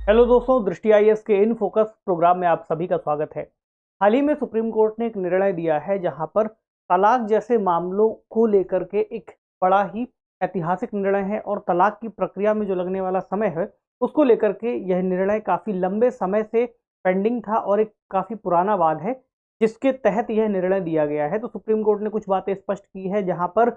Hello दोस्तों, दृष्टि IAS के इन फोकस प्रोग्राम में आप सभी का स्वागत है। हाल ही में सुप्रीम कोर्ट ने एक निर्णय दिया है जहां पर तलाक जैसे मामलों को लेकर के एक बड़ा ही ऐतिहासिक निर्णय है और तलाक की प्रक्रिया में जो लगने वाला समय है उसको लेकर के यह निर्णय काफ़ी लंबे समय से पेंडिंग था और एक काफ़ी पुराना वाद है जिसके तहत यह निर्णय दिया गया है। तो सुप्रीम कोर्ट ने कुछ बातें स्पष्ट की है जहां पर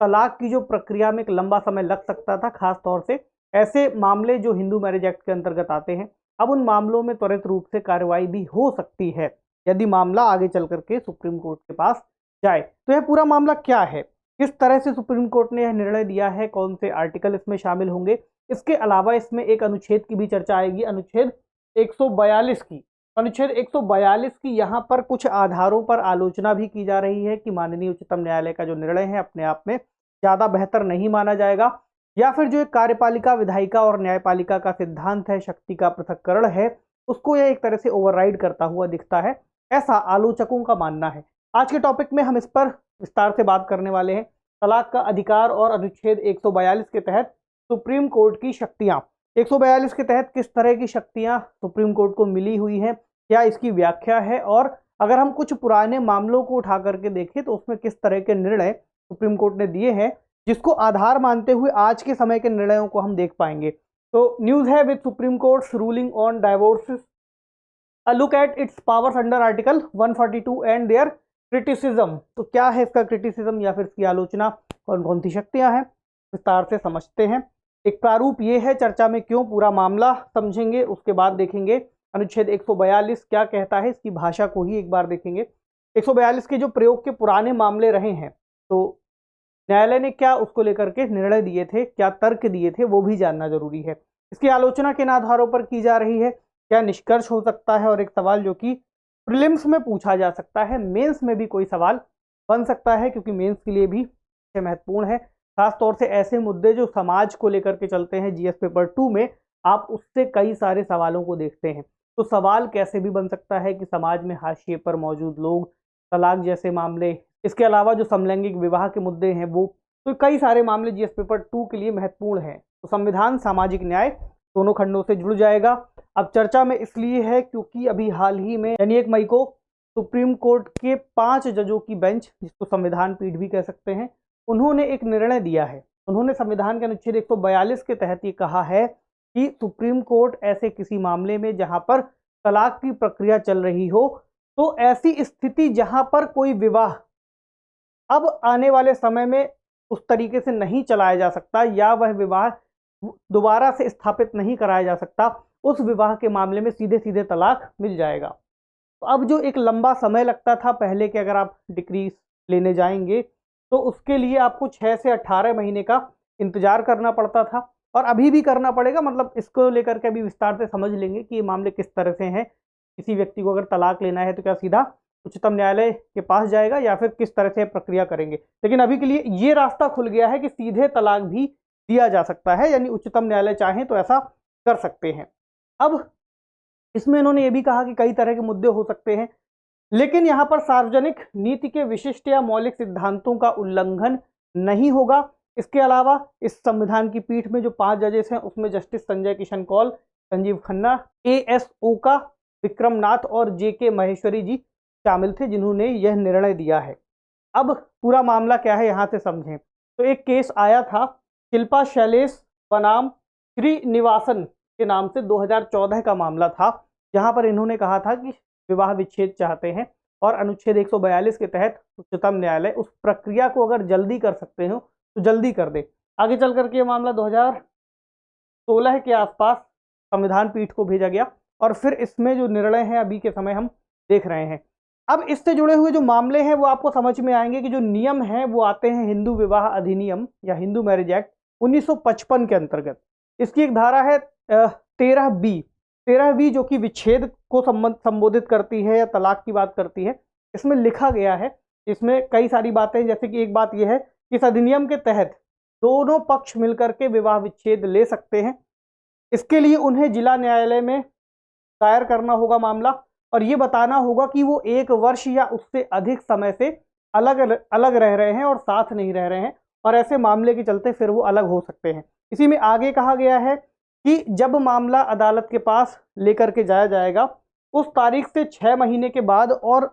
तलाक की जो प्रक्रिया में एक लंबा समय लग सकता था, खास तौर से ऐसे मामले जो हिंदू मैरिज एक्ट के अंतर्गत आते हैं, अब उन मामलों में त्वरित रूप से कार्रवाई भी हो सकती है यदि मामला आगे चल करके सुप्रीम कोर्ट के पास जाए। तो यह पूरा मामला क्या है, किस तरह से सुप्रीम कोर्ट ने यह निर्णय दिया है, कौन से आर्टिकल इसमें शामिल होंगे, इसके अलावा इसमें एक अनुच्छेद की भी चर्चा आएगी, अनुच्छेद 142 की। अनुच्छेद 142 की यहाँ पर कुछ आधारों पर आलोचना भी की जा रही है कि माननीय उच्चतम न्यायालय का जो निर्णय है अपने आप में ज़्यादा बेहतर नहीं माना जाएगा, या फिर जो एक कार्यपालिका, विधायिका और न्यायपालिका का सिद्धांत है, शक्ति का पृथक्करण है, उसको यह एक तरह से ओवरराइड करता हुआ दिखता है, ऐसा आलोचकों का मानना है। आज के टॉपिक में हम इस पर विस्तार से बात करने वाले हैं। तलाक का अधिकार और अनुच्छेद 142 के तहत सुप्रीम कोर्ट की शक्तियां, 142 के तहत किस तरह की शक्तियां सुप्रीम कोर्ट को मिली हुई हैं, क्या इसकी व्याख्या है, और अगर हम कुछ पुराने मामलों को उठा करके देखें तो उसमें किस तरह के निर्णय सुप्रीम कोर्ट ने दिए हैं जिसको आधार मानते हुए आज के समय के निर्णयों को हम देख पाएंगे। तो न्यूज है with supreme court ruling on divorces, a look at its powers under article 142 and their criticism. तो क्या है इसका क्रिटिसिज्म या फिर इसकी आलोचना, कौन कौन सी शक्तियां हैं, विस्तार से समझते हैं। एक प्रारूप ये है, चर्चा में क्यों, पूरा मामला समझेंगे, उसके बाद देखेंगे अनुच्छेद 142 क्या कहता है, इसकी भाषा को ही एक बार देखेंगे। 142 के जो प्रयोग के पुराने मामले रहे हैं तो न्यायालय ने क्या उसको लेकर के निर्णय दिए थे, क्या तर्क दिए थे, वो भी जानना जरूरी है। इसकी आलोचना किन आधारों पर की जा रही है, क्या निष्कर्ष हो सकता है, और एक सवाल जो कि प्रीलिम्स में पूछा जा सकता है, मेंस में भी कोई सवाल बन सकता है क्योंकि मेंस के लिए भी महत्वपूर्ण है। खास तौर से ऐसे मुद्दे जो समाज को लेकर के चलते हैं, जीएस पेपर 2 में आप उससे कई सारे सवालों को देखते हैं। तो सवाल कैसे भी बन सकता है कि समाज में हाशिए पर मौजूद लोग, तलाक जैसे मामले, इसके अलावा जो समलैंगिक विवाह के मुद्दे हैं वो, तो कई सारे मामले जीएस पेपर 2 के लिए महत्वपूर्ण हैं। तो संविधान, सामाजिक न्याय दोनों खंडों से जुड़ जाएगा। अब चर्चा में इसलिए है क्योंकि अभी हाल ही में यानी 1 मई को सुप्रीम कोर्ट के 5 जजों की बेंच, जिसको संविधान पीठ भी कह सकते हैं, उन्होंने एक निर्णय दिया है। उन्होंने संविधान के अनुच्छेद 142 के तहत ये कहा है कि सुप्रीम कोर्ट ऐसे किसी मामले में जहां पर तलाक की प्रक्रिया चल रही हो, तो ऐसी स्थिति जहां पर कोई विवाह अब आने वाले समय में उस तरीके से नहीं चलाया जा सकता या वह विवाह दोबारा से स्थापित नहीं कराया जा सकता, उस विवाह के मामले में सीधे सीधे तलाक मिल जाएगा। तो अब जो एक लंबा समय लगता था पहले के, अगर आप डिक्री लेने जाएंगे तो उसके लिए आपको 6 से 18 महीने का इंतजार करना पड़ता था, और अभी भी करना पड़ेगा। मतलब इसको लेकर के अभी विस्तार से समझ लेंगे कि ये मामले किस तरह से हैं। किसी व्यक्ति को अगर तलाक लेना है तो क्या सीधा उच्चतम न्यायालय के पास जाएगा या फिर किस तरह से प्रक्रिया करेंगे। लेकिन अभी के लिए ये रास्ता खुल गया है कि सीधे तलाक भी दिया जा सकता है, यानी उच्चतम न्यायालय चाहें तो ऐसा कर सकते हैं। अब इसमें इन्होंने ये भी कहा कि कई तरह के मुद्दे हो सकते हैं, लेकिन यहाँ पर सार्वजनिक नीति के विशिष्ट या मौलिक सिद्धांतों का उल्लंघन नहीं होगा। इसके अलावा इस संविधान की पीठ में जो 5 जजेस हैं उसमें जस्टिस संजय किशन कौल, संजीव खन्ना, एएस ओका, विक्रम नाथ और जेके महेश्वरी जी शामिल थे जिन्होंने यह निर्णय दिया है। अब पूरा मामला क्या है यहाँ से समझें। तो एक केस आया था, शिल्पा शैलेश बनाम श्रीनिवासन के नाम से 2014 का मामला था, जहां पर इन्होंने कहा था कि विवाह विच्छेद चाहते हैं और अनुच्छेद 142 के तहत उच्चतम न्यायालय उस प्रक्रिया को अगर जल्दी कर सकते हो तो जल्दी कर दे। आगे चल करके ये मामला 2016 के आसपास संविधान पीठ को भेजा गया और फिर इसमें जो निर्णय है अभी के समय हम देख रहे हैं। अब इससे जुड़े हुए जो मामले हैं वो आपको समझ में आएंगे कि जो नियम हैं वो आते हैं हिंदू विवाह अधिनियम या हिंदू मैरिज एक्ट 1955 के अंतर्गत। इसकी एक धारा है 13B जो कि विच्छेद को संबोधित करती है या तलाक की बात करती है। इसमें लिखा गया है, इसमें कई सारी बातें, जैसे कि एक बात यह है कि इस अधिनियम के तहत दोनों पक्ष मिलकर के विवाह विच्छेद ले सकते हैं। इसके लिए उन्हें जिला न्यायालय में दायर करना होगा मामला, और ये बताना होगा कि वो 1 वर्ष या उससे अधिक समय से अलग अलग रह रहे हैं और साथ नहीं रह रहे हैं, और ऐसे मामले के चलते फिर वो अलग हो सकते हैं। इसी में आगे कहा गया है कि जब मामला अदालत के पास लेकर के जाया जाएगा उस तारीख से 6 महीने के बाद और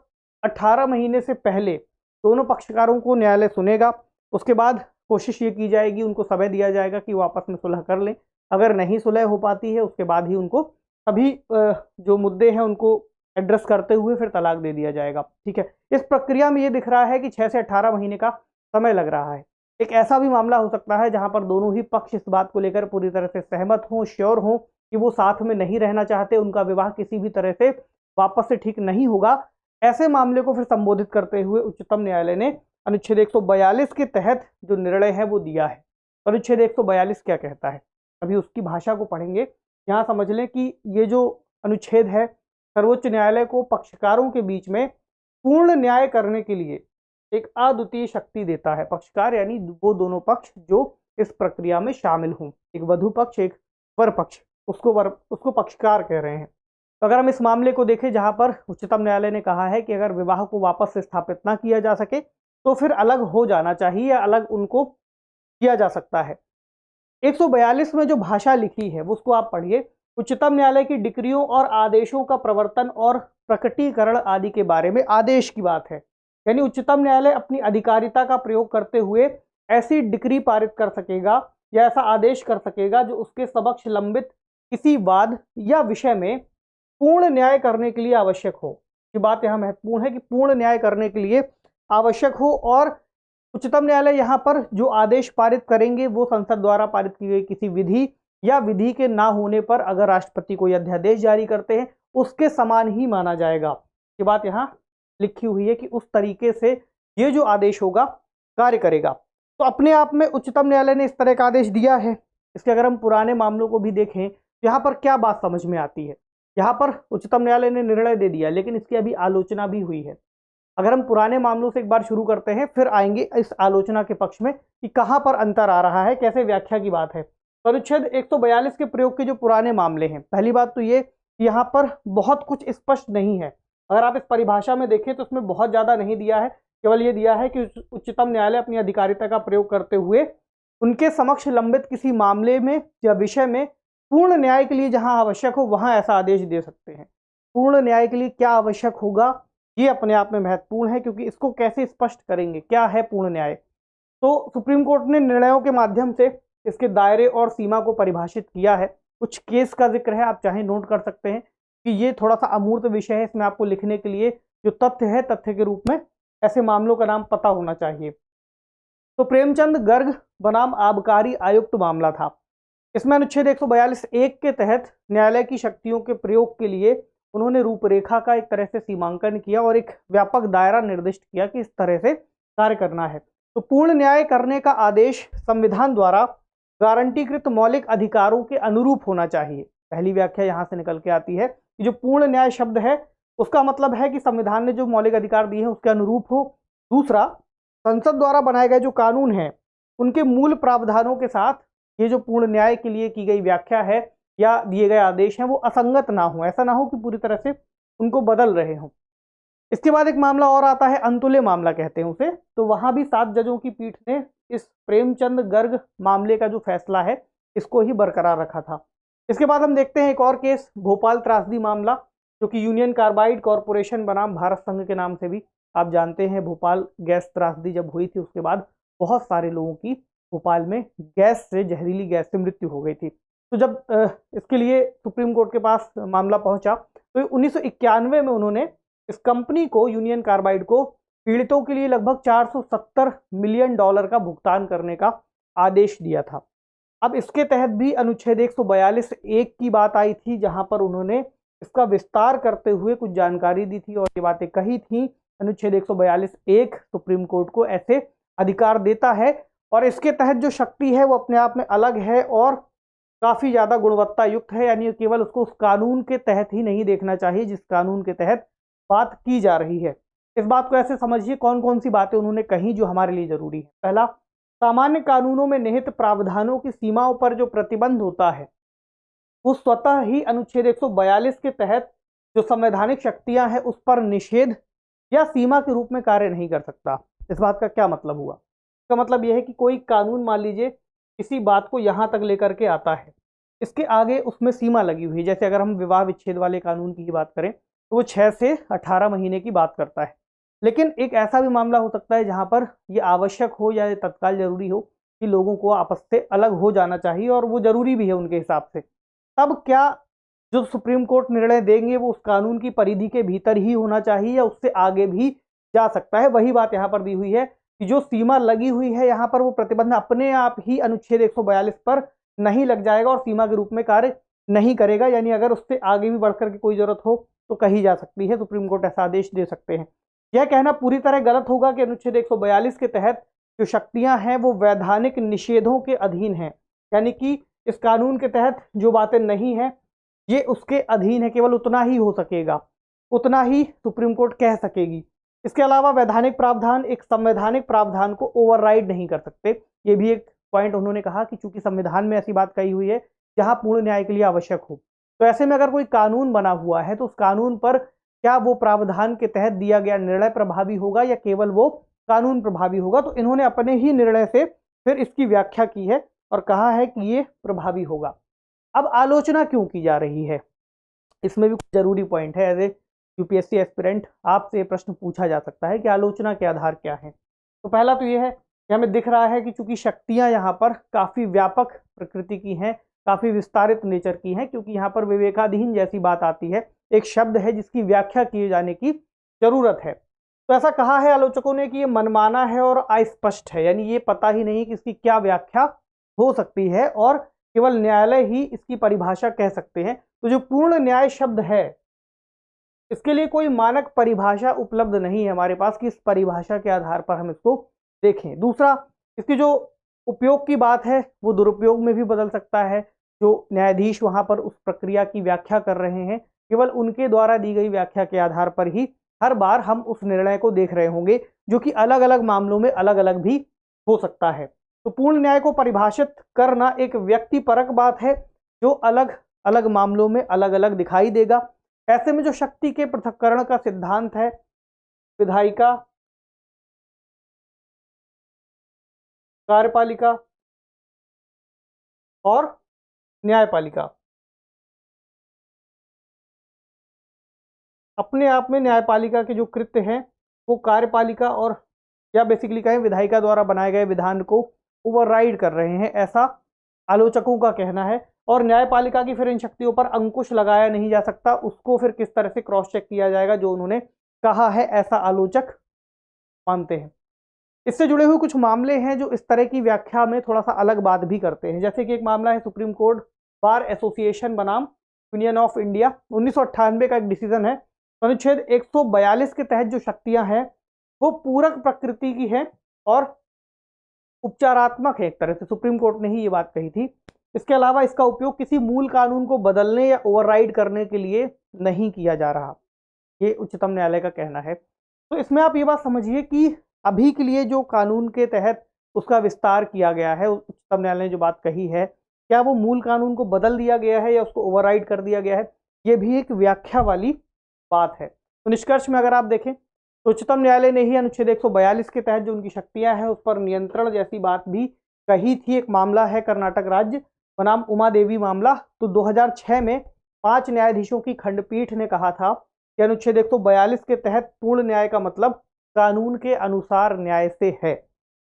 18 महीने से पहले दोनों पक्षकारों को न्यायालय सुनेगा। उसके बाद कोशिश ये की जाएगी, उनको समय दिया जाएगा कि वो आपस में सुलह कर लें। अगर नहीं सुलह हो पाती है उसके बाद ही उनको सभी जो मुद्दे हैं उनको एड्रेस करते हुए फिर तलाक दे दिया जाएगा। ठीक है, इस प्रक्रिया में ये दिख रहा है कि 6 से 18 महीने का समय लग रहा है। एक ऐसा भी मामला हो सकता है जहां पर दोनों ही पक्ष इस बात को लेकर पूरी तरह से सहमत हों, श्योर हों कि वो साथ में नहीं रहना चाहते, उनका विवाह किसी भी तरह से वापस से ठीक नहीं होगा। ऐसे मामले को फिर संबोधित करते हुए उच्चतम न्यायालय ने अनुच्छेद 142 के तहत जो निर्णय है वो दिया है। अनुच्छेद 142 क्या कहता है, अभी उसकी भाषा को पढ़ेंगे। यहाँ समझ लें कि ये जो अनुच्छेद है सर्वोच्च न्यायालय को पक्षकारों के बीच में पूर्ण न्याय करने के लिए एक अद्वितीय शक्ति देता है। पक्षकार यानी वो दोनों पक्ष जो इस प्रक्रिया में शामिल हों, एक वधु पक्ष एक वर पक्ष, उसको पक्षकार कह रहे हैं। तो अगर हम इस मामले को देखें जहां पर उच्चतम न्यायालय ने कहा है कि अगर विवाह को वापस से स्थापित ना किया जा सके तो फिर अलग हो जाना चाहिए या अलग उनको किया जा सकता है। 142 में जो भाषा लिखी है वो उसको आप पढ़िए। उच्चतम न्यायालय की डिक्रियों और आदेशों का प्रवर्तन और प्रकटीकरण आदि के बारे में आदेश की बात है। यानी उच्चतम न्यायालय अपनी अधिकारिता का प्रयोग करते हुए ऐसी डिक्री पारित कर सकेगा या ऐसा आदेश कर सकेगा जो उसके समक्ष लंबित किसी वाद या विषय में पूर्ण न्याय करने के लिए आवश्यक हो। ये बात यहाँ महत्वपूर्ण है कि पूर्ण न्याय करने के लिए आवश्यक हो। और उच्चतम न्यायालय यहाँ पर जो आदेश पारित करेंगे वो संसद द्वारा पारित की गई किसी विधि या विधि के ना होने पर अगर राष्ट्रपति कोई अध्यादेश जारी करते हैं उसके समान ही माना जाएगा। ये बात यहाँ लिखी हुई है कि उस तरीके से ये जो आदेश होगा कार्य करेगा। तो अपने आप में उच्चतम न्यायालय ने इस तरह का आदेश दिया है। इसके अगर हम पुराने मामलों को भी देखें तो यहाँ पर क्या बात समझ में आती है। यहाँ पर उच्चतम न्यायालय ने निर्णय दे दिया लेकिन इसकी अभी आलोचना भी हुई है। अगर हम पुराने मामलों से एक बार शुरू करते हैं फिर आएंगे इस आलोचना के पक्ष में कि कहाँ पर अंतर आ रहा है, कैसे व्याख्या की बात है। तो अनुच्छेद 142 के प्रयोग के जो पुराने मामले हैं, पहली बात तो ये कि यहाँ पर बहुत कुछ स्पष्ट नहीं है। अगर आप इस परिभाषा में देखें तो उसमें बहुत ज़्यादा नहीं दिया है, केवल ये दिया है कि उच्चतम न्यायालय अपनी अधिकारिता का प्रयोग करते हुए उनके समक्ष लंबित किसी मामले में या विषय में पूर्ण न्याय के लिए जहां आवश्यक हो वहां ऐसा आदेश दे सकते हैं। पूर्ण न्याय के लिए क्या आवश्यक होगा ये अपने आप में महत्वपूर्ण है, क्योंकि इसको कैसे स्पष्ट करेंगे क्या है पूर्ण न्याय। तो सुप्रीम कोर्ट ने निर्णयों के माध्यम से इसके दायरे और सीमा को परिभाषित किया है। कुछ केस का जिक्र है, आप चाहे नोट कर सकते हैं कि ये थोड़ा सा अमूर्त विषय है, इसमें आपको लिखने के लिए जो तथ्य है तथ्य के रूप में ऐसे मामलों का नाम पता होना चाहिए। तो प्रेमचंद गर्ग बनाम आबकारी आयुक्त मामला था। इसमें अनुच्छेद 142(1) के तहत न्यायालय की शक्तियों के प्रयोग के लिए उन्होंने रूपरेखा का एक तरह से सीमांकन किया और एक व्यापक दायरा निर्दिष्ट किया कि इस तरह से कार्य करना है। तो पूर्ण न्याय करने का आदेश संविधान द्वारा गारंटीकृत मौलिक अधिकारों के अनुरूप होना चाहिए। पहली व्याख्या यहाँ से निकल के आती है कि जो पूर्ण न्याय शब्द है उसका मतलब है कि संविधान ने जो मौलिक अधिकार दिए हैं उसके अनुरूप हो। दूसरा, संसद द्वारा बनाए गए जो कानून हैं उनके मूल प्रावधानों के साथ ये जो पूर्ण न्याय के लिए की गई व्याख्या है या दिए गए आदेश हैं वो असंगत ना हो, ऐसा ना हो कि पूरी तरह से उनको बदल रहे हों। इसके बाद एक मामला और आता है, अंतुल्य मामला कहते हैं उसे। तो वहां भी 7 जजों की पीठ ने इस प्रेमचंद गर्ग मामले का जो फैसला है इसको ही बरकरार रखा था। इसके बाद हम देखते हैं एक और केस, भोपाल त्रासदी मामला, जो कि यूनियन कार्बाइड कॉरपोरेशन बनाम भारत संघ के नाम से भी आप जानते हैं। भोपाल गैस त्रासदी जब हुई थी उसके बाद बहुत सारे लोगों की भोपाल में गैस से, जहरीली गैस से मृत्यु हो गई थी। तो जब इसके लिए सुप्रीम कोर्ट के पास मामला पहुंचा तो 1991 में उन्होंने इस कंपनी को, यूनियन कार्बाइड को, पीड़ितों के लिए लगभग $470 मिलियन का भुगतान करने का आदेश दिया था। अब इसके तहत भी अनुच्छेद 142(1) की बात आई थी, जहां पर उन्होंने इसका विस्तार करते हुए कुछ जानकारी दी थी और ये बातें कही थी। अनुच्छेद 142(1) सुप्रीम कोर्ट को ऐसे अधिकार देता है और इसके तहत जो शक्ति है वो अपने आप में अलग है और काफी ज्यादा गुणवत्ता युक्त है। यानी केवल उसको उस कानून के तहत ही नहीं देखना चाहिए जिस कानून के तहत बात की जा रही है। इस बात को ऐसे समझिए कौन कौन सी बातें उन्होंने कही जो हमारे लिए जरूरी है। पहला, सामान्य कानूनों में निहित प्रावधानों की सीमाओं पर जो प्रतिबंध होता है वो स्वतः ही अनुच्छेद 142 के तहत जो संवैधानिक शक्तियां हैं उस पर निषेध या सीमा के रूप में कार्य नहीं कर सकता। इस बात का क्या मतलब हुआ? इसका मतलब यह है कि कोई कानून मान लीजिए किसी बात को यहां तक लेकर के आता है, इसके आगे उसमें सीमा लगी हुई है। जैसे अगर हम विवाह विच्छेद वाले कानून की बात करें तो वो 6 से 18 महीने की बात करता है। लेकिन एक ऐसा भी मामला हो सकता है जहां पर ये आवश्यक हो या तत्काल जरूरी हो कि लोगों को आपस से अलग हो जाना चाहिए, और वो जरूरी भी है उनके हिसाब से। तब क्या जो सुप्रीम कोर्ट निर्णय देंगे वो उस कानून की परिधि के भीतर ही होना चाहिए या उससे आगे भी जा सकता है? वही बात यहाँ पर दी हुई है कि जो सीमा लगी हुई है यहाँ पर वो प्रतिबंध अपने आप ही अनुच्छेद 142 पर नहीं लग जाएगा और सीमा के रूप में कार्य नहीं करेगा। यानी अगर उससे आगे भी बढ़कर के कोई जरूरत हो तो कही जा सकती है, सुप्रीम कोर्ट ऐसा आदेश दे सकते हैं। यह कहना पूरी तरह गलत होगा कि अनुच्छेद 142 के तहत जो शक्तियां हैं वो वैधानिक निषेधों के अधीन हैं। यानी कि इस कानून के तहत जो बातें नहीं है ये उसके अधीन है, केवल उतना ही हो सकेगा, उतना ही सुप्रीम कोर्ट कह सकेगी। इसके अलावा वैधानिक प्रावधान एक संवैधानिक प्रावधान को ओवरराइड नहीं कर सकते। ये भी एक पॉइंट उन्होंने कहा कि चूंकि संविधान में ऐसी बात कही हुई है जहां पूर्ण न्याय के लिए आवश्यक हो, तो ऐसे में अगर कोई कानून बना हुआ है तो उस कानून पर क्या वो प्रावधान के तहत दिया गया निर्णय प्रभावी होगा या केवल वो कानून प्रभावी होगा। तो इन्होंने अपने ही निर्णय से फिर इसकी व्याख्या की है और कहा है कि ये प्रभावी होगा। अब आलोचना क्यों की जा रही है, इसमें भी जरूरी पॉइंट है। एज ए यूपीएससी एस्पिरेंट आपसे प्रश्न पूछा जा सकता है कि आलोचना के आधार क्या है। तो पहला तो यह है कि हमें दिख रहा है कि चूंकि शक्तियां यहाँ पर काफी व्यापक प्रकृति की हैं, काफी विस्तारित नेचर की हैं, क्योंकि यहाँ पर विवेकाधीन जैसी बात आती है, एक शब्द है जिसकी व्याख्या किए जाने की जरूरत है। तो ऐसा कहा है आलोचकों ने कि ये मनमाना है और अस्पष्ट है, यानी ये पता ही नहीं कि इसकी क्या व्याख्या हो सकती है और केवल न्यायालय ही इसकी परिभाषा कह सकते हैं। तो जो पूर्ण न्याय शब्द है इसके लिए कोई मानक परिभाषा उपलब्ध नहीं है हमारे पास कि इस परिभाषा के आधार पर हम इसको देखें। दूसरा, इसकी जो उपयोग की बात है वो दुरुपयोग में भी बदल सकता है। जो न्यायाधीश वहां पर उस प्रक्रिया की व्याख्या कर रहे हैं केवल उनके द्वारा दी गई व्याख्या के आधार पर ही हर बार हम उस निर्णय को देख रहे होंगे, जो कि अलग अलग मामलों में अलग अलग भी हो सकता है। तो पूर्ण न्याय को परिभाषित करना एक व्यक्तिपरक बात है जो अलग अलग मामलों में अलग अलग दिखाई देगा। ऐसे में जो शक्ति के पृथक्करण का सिद्धांत है, विधायिका, कार्यपालिका और न्यायपालिका, अपने आप में न्यायपालिका के जो कृत्य हैं वो कार्यपालिका और या बेसिकली कहें विधायिका द्वारा बनाए गए विधान को ओवरराइड कर रहे हैं, ऐसा आलोचकों का कहना है। और न्यायपालिका की फिर इन शक्तियों पर अंकुश लगाया नहीं जा सकता, उसको फिर किस तरह से क्रॉस चेक किया जाएगा जो उन्होंने कहा है, ऐसा आलोचक मानते हैं। इससे जुड़े हुए कुछ मामले हैं जो इस तरह की व्याख्या में थोड़ा सा अलग बात भी करते हैं। जैसे कि एक मामला है सुप्रीम कोर्ट बार एसोसिएशन बनाम यूनियन ऑफ इंडिया, 1998 का एक डिसीजन है। अनुच्छेद 142 के तहत जो शक्तियां हैं वो पूरक प्रकृति की हैं और उपचारात्मक है, एक तरह से सुप्रीम कोर्ट ने ही ये बात कही थी। इसके अलावा इसका उपयोग किसी मूल कानून को बदलने या ओवरराइड करने के लिए नहीं किया जा रहा, ये उच्चतम न्यायालय का कहना है। तो इसमें आप ये बात समझिए कि अभी के लिए जो कानून के तहत उसका विस्तार किया गया है, उच्चतम न्यायालय ने जो बात कही है, क्या वो मूल कानून को बदल दिया गया है या उसको ओवरराइड कर दिया गया है, ये भी एक व्याख्या वाली बात है। तो निष्कर्ष में अगर आप देखें तो उच्चतम न्यायालय ने ही अनुच्छेद 142 के तहत जो उनकी शक्तियां हैं उस पर नियंत्रण जैसी बात भी कही थी। एक मामला है कर्नाटक राज्य बनाम उमा देवी मामला। तो 2006 में 5 न्यायाधीशों की खंडपीठ ने कहा था कि अनुच्छेद 142 के तहत पूर्ण न्याय का मतलब कानून के अनुसार न्याय से है।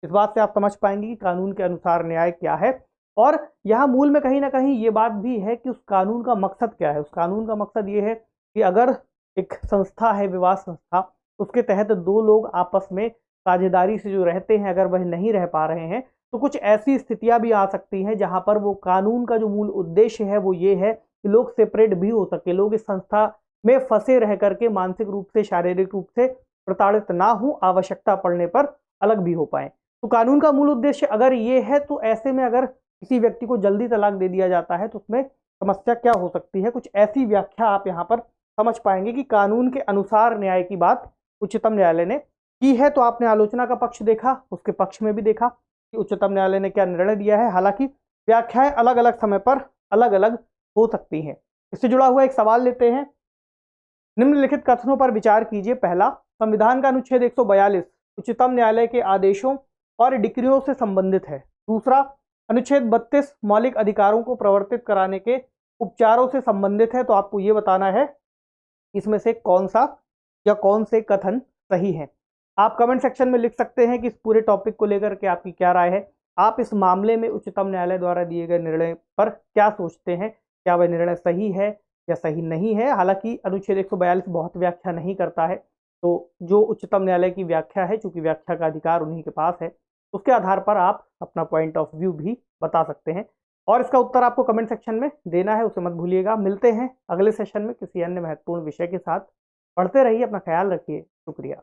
इस बात से आप समझ पाएंगे कि कानून के अनुसार न्याय क्या है, और यहाँ मूल में कहीं ना कहीं ये बात भी है कि उस कानून का मकसद क्या है। उस कानून का मकसद ये है कि अगर एक संस्था है, विवाह संस्था, उसके तहत 2 लोग आपस में साझेदारी से जो रहते हैं, अगर वह नहीं रह पा रहे हैं तो कुछ ऐसी स्थितियां भी आ सकती हैं जहां पर वो कानून का जो मूल उद्देश्य है वो ये है कि लोग सेपरेट भी हो सके, लोग इस संस्था में फंसे रह करके मानसिक रूप से, शारीरिक रूप से प्रताड़ित ना हो, आवश्यकता पड़ने पर अलग भी हो पाए। तो कानून का मूल उद्देश्य अगर ये है तो ऐसे में अगर किसी व्यक्ति को जल्दी तलाक दे दिया जाता है तो उसमें समस्या क्या हो सकती है, कुछ ऐसी व्याख्या आप यहाँ पर समझ पाएंगे कि कानून के अनुसार न्याय की बात उच्चतम न्यायालय ने की है। तो आपने आलोचना का पक्ष देखा, उसके पक्ष में भी देखा कि उच्चतम न्यायालय ने क्या निर्णय दिया है। हालांकि व्याख्याएं अलग अलग समय पर अलग अलग हो सकती हैं। इससे जुड़ा हुआ एक सवाल लेते हैं। निम्नलिखित कथनों पर विचार कीजिए। पहला, संविधान का अनुच्छेद 142 उच्चतम न्यायालय के आदेशों और डिक्रियों से संबंधित है। दूसरा, अनुच्छेद 32 मौलिक अधिकारों को प्रवर्तित कराने के उपचारों से संबंधित है, तो आपको ये बताना है इसमें से कौन सा या कौन से कथन सही है। आप कमेंट सेक्शन में लिख सकते हैं कि इस पूरे टॉपिक को लेकर के आपकी क्या राय है, आप इस मामले में उच्चतम न्यायालय द्वारा दिए गए निर्णय पर क्या सोचते हैं, क्या वह निर्णय सही है या सही नहीं है। हालांकि अनुच्छेद 142 बहुत व्याख्या नहीं करता है, तो जो उच्चतम न्यायालय की व्याख्या है, चूंकि व्याख्या का अधिकार उन्हीं के पास है, उसके आधार पर आप अपना पॉइंट ऑफ व्यू भी बता सकते हैं और इसका उत्तर आपको कमेंट सेक्शन में देना है, उसे मत भूलिएगा। मिलते हैं अगले सेशन में किसी अन्य महत्वपूर्ण विषय के साथ। पढ़ते रहिए, अपना ख्याल रखिए। शुक्रिया।